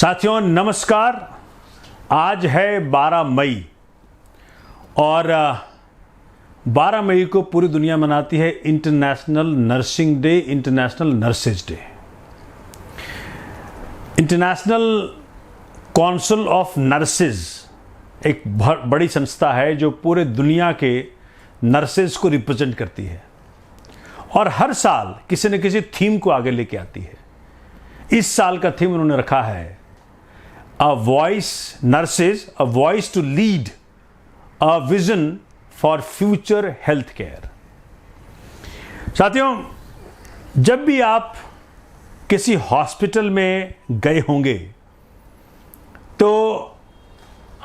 साथियों नमस्कार। आज है 12 मई और 12 मई को पूरी दुनिया मनाती है international nursing day, international nurses day. International council of nurses एक बड़ी संस्था है जो पूरे दुनिया के नर्सेज को रिप्रेजेंट करती है और हर साल किसी न किसी थीम को आगे लेके आती है। इस साल का थीम उन्होंने रखा है A voice, nurses, a voice to lead, a vision for future health care। साथियों, जब भी आप किसी हॉस्पिटल में गए होंगे तो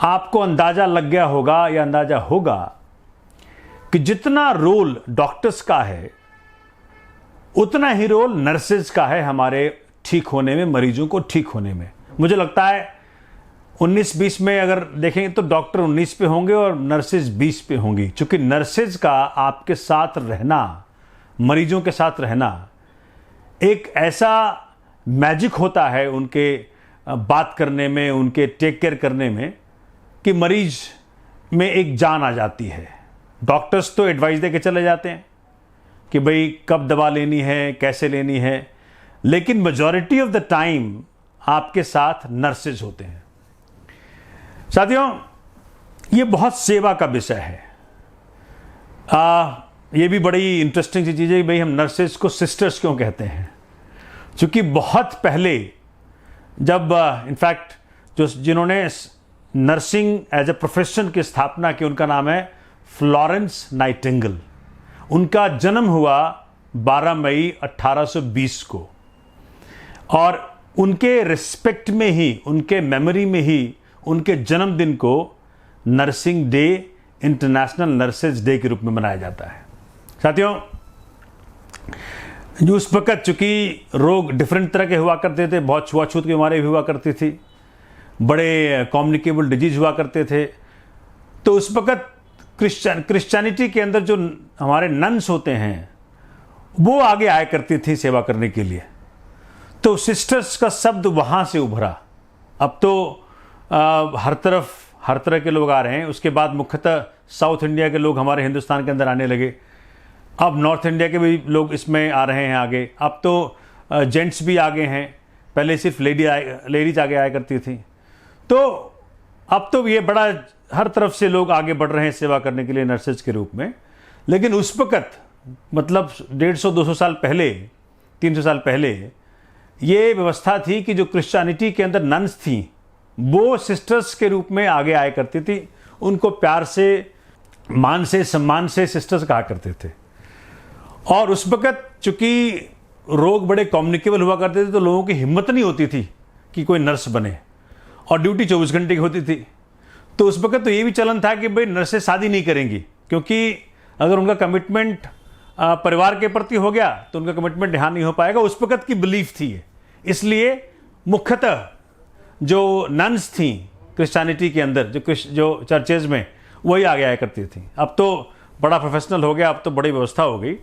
आपको अंदाजा लग गया होगा या अंदाजा होगा कि जितना रोल डॉक्टर्स का है उतना ही रोल नर्सेज का है हमारे ठीक होने में, मरीजों को ठीक होने में। मुझे लगता है 19-20 में अगर देखें तो डॉक्टर 19 पे होंगे और नर्सेज 20 पे होंगी, क्योंकि नर्सेज का आपके साथ रहना, मरीजों के साथ रहना एक ऐसा मैजिक होता है उनके बात करने में, उनके टेक केयर करने में, कि मरीज में एक जान आ जाती है। डॉक्टर्स तो एडवाइस दे के चले जाते हैं कि भाई कब दवा लेनी है, कैसे लेनी है, लेकिन मेजॉरिटी ऑफ द टाइम आपके साथ नर्सेज होते हैं। साथियों, ये बहुत सेवा का विषय है। ये भी बड़ी इंटरेस्टिंग सी चीज़ है कि भाई हम नर्सेज को सिस्टर्स क्यों कहते हैं, क्योंकि बहुत पहले जब इनफैक्ट जिन्होंने नर्सिंग एज ए प्रोफेशन की स्थापना की, उनका नाम है फ्लोरेंस नाइटिंगेल। उनका जन्म हुआ 12 मई 1820 को और उनके रिस्पेक्ट में ही, उनके मेमोरी में ही उनके जन्मदिन को nursing day, international nurses day के रूप में मनाया जाता है। साथियों, जो उस वक्त चूंकि रोग डिफरेंट तरह के हुआ करते थे, बहुत छुआछूत की बीमारी भी हुआ करती थी, बड़े कम्युनिकेबल डिजीज हुआ करते थे, तो उस वक्त क्रिश्चियनिटी के अंदर जो हमारे नन्स होते हैं वो आगे आया करती थी सेवा करने के लिए। तो सिस्टर्स का शब्द वहाँ से उभरा। अब तो हर तरह के लोग आ रहे हैं। उसके बाद मुख्यतः साउथ इंडिया के लोग हमारे हिंदुस्तान के अंदर आने लगे। अब नॉर्थ इंडिया के भी लोग इसमें आ रहे हैं आगे। अब तो जेंट्स भी आगे हैं, पहले सिर्फ लेडीज आगे आया करती थी। तो अब तो ये बड़ा हर तरफ से लोग आगे बढ़ रहे हैं सेवा करने के लिए नर्सेज के रूप में। लेकिन उस वक्त मतलब 150-200 साल पहले, 300 साल पहले ये व्यवस्था थी कि जो क्रिश्चियनिटी के अंदर नन्स थी वो सिस्टर्स के रूप में आगे आया करती थी। उनको प्यार से, मान से, सम्मान से सिस्टर्स कहा करते थे। और उस वक्त चूंकि रोग बड़े कम्युनिकेबल हुआ करते थे तो लोगों की हिम्मत नहीं होती थी कि कोई नर्स बने, और ड्यूटी 24 घंटे की होती थी। तो उस वक्त तो ये भी चलन था कि भाई नर्सें शादी नहीं करेंगी, क्योंकि अगर उनका कमिटमेंट परिवार के प्रति हो गया तो उनका कमिटमेंट यहाँ नहीं हो पाएगा। उस वक्त की बिलीफ थी ये। इसलिए मुख्यतः जो नन्स थी क्रिश्चियनिटी के अंदर, जो चर्चेज में, वही आगे आया करती थी। अब तो बड़ा प्रोफेशनल हो गया, अब तो बड़ी व्यवस्था हो गई।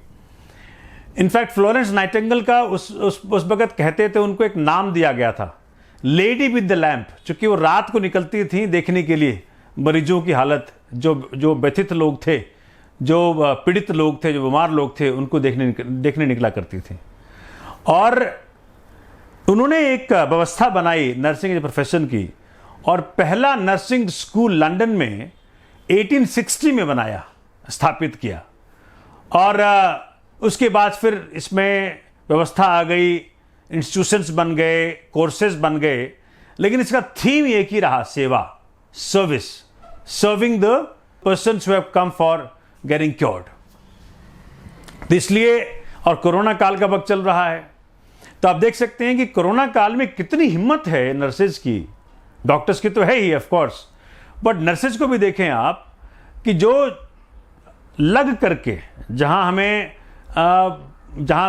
इनफैक्ट फ्लोरेंस नाइटिंगेल का उस वक्त कहते थे, उनको एक नाम दिया गया था, लेडी विद द लैम्प, चूंकि वो रात को निकलती थी देखने के लिए मरीजों की हालत, जो व्यथित लोग थे, जो पीड़ित लोग थे, जो बीमार लोग थे, उनको देखने निकला करती थी। और उन्होंने एक व्यवस्था बनाई नर्सिंग प्रोफेशन की, और पहला नर्सिंग स्कूल लंदन में 1860 में बनाया, स्थापित किया। और उसके बाद फिर इसमें व्यवस्था आ गई, इंस्टीट्यूशंस बन गए, कोर्सेज बन गए, लेकिन इसका थीम एक ही रहा, सेवा, service, serving the persons who have come for getting cured. तो इसलिए, और कोरोना काल का वक्त चल रहा है, तो आप देख सकते हैं कि कोरोना काल में कितनी हिम्मत है नर्सेज की। डॉक्टर्स की तो है ही ऑफ कोर्स, बट नर्सेज को भी देखें आप कि जो लग करके, जहां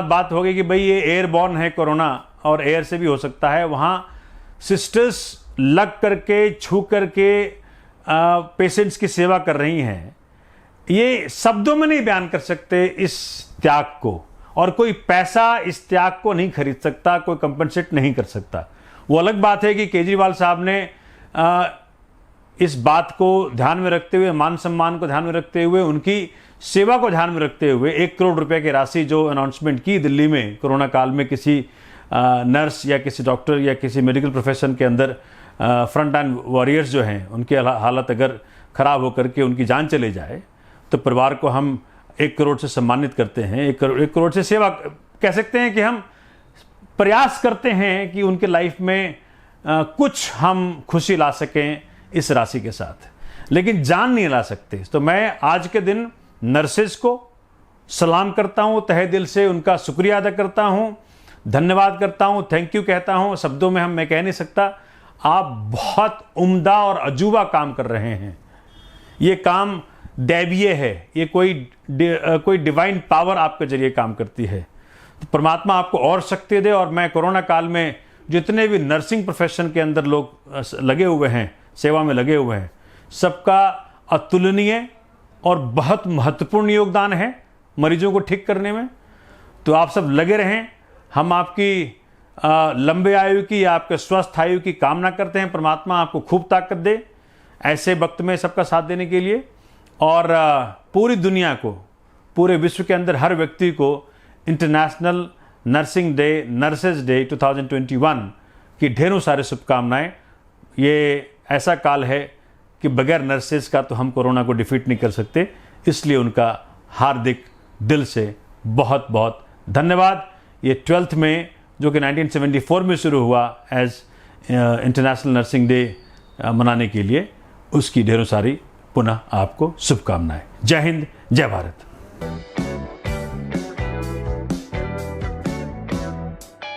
बात हो गई कि भाई ये एयरबॉर्न है कोरोना और एयर से भी हो सकता है, वहां सिस्टर्स लग करके, छू करके पेशेंट्स की सेवा कर रही हैं। ये शब्दों में नहीं बयान कर सकते इस त्याग को, और कोई पैसा इस त्याग को नहीं खरीद सकता, कोई कंपनसेट नहीं कर सकता। वो अलग बात है कि केजरीवाल साहब ने इस बात को ध्यान में रखते हुए, मान सम्मान को ध्यान में रखते हुए, उनकी सेवा को ध्यान में रखते हुए 1 करोड़ रुपए की राशि जो अनाउंसमेंट की दिल्ली में कोरोना काल में किसी नर्स या किसी डॉक्टर या किसी मेडिकल प्रोफेशन के अंदर फ्रंट लाइन वॉरियर्स जो हैं उनकी हालत अगर ख़राब होकर के उनकी जान चले जाए तो परिवार को हम 1 करोड़ से सम्मानित करते हैं। 1 करोड़ से सेवा कह सकते हैं कि हम प्रयास करते हैं कि उनके लाइफ में कुछ हम खुशी ला सकें इस राशि के साथ, लेकिन जान नहीं ला सकते। तो मैं आज के दिन नर्सेज को सलाम करता हूं, तहे दिल से उनका शुक्रिया अदा करता हूं, धन्यवाद करता हूं, थैंक यू कहता हूं। शब्दों में मैं कह नहीं सकता। आप बहुत उम्दा और अजूबा काम कर रहे हैं। ये काम दैवीय है, ये कोई डिवाइन पावर आपके जरिए काम करती है। तो परमात्मा आपको और शक्ति दे। और मैं कोरोना काल में जितने भी नर्सिंग प्रोफेशन के अंदर लोग लगे हुए हैं, सेवा में लगे हुए हैं, सबका अतुलनीय और बहुत महत्वपूर्ण योगदान है मरीजों को ठीक करने में। तो आप सब लगे रहें। हम आपकी लंबे आयु की या आपके स्वस्थ आयु की कामना करते हैं। परमात्मा आपको खूब ताकत दे ऐसे वक्त में सबका साथ देने के लिए। और पूरी दुनिया को, पूरे विश्व के अंदर हर व्यक्ति को international nursing day, nurses day 2021 की ढेरों सारी शुभकामनाएं। ये ऐसा काल है कि बगैर नर्सेज का तो हम कोरोना को डिफीट नहीं कर सकते, इसलिए उनका हार्दिक दिल से बहुत बहुत धन्यवाद। ये 12th में जो कि 1974 में शुरू हुआ एज इंटरनेशनल नर्सिंग डे मनाने के लिए, उसकी ढेरों सारी पुनः आपको शुभकामनाएं। जय हिंद, जय भारत।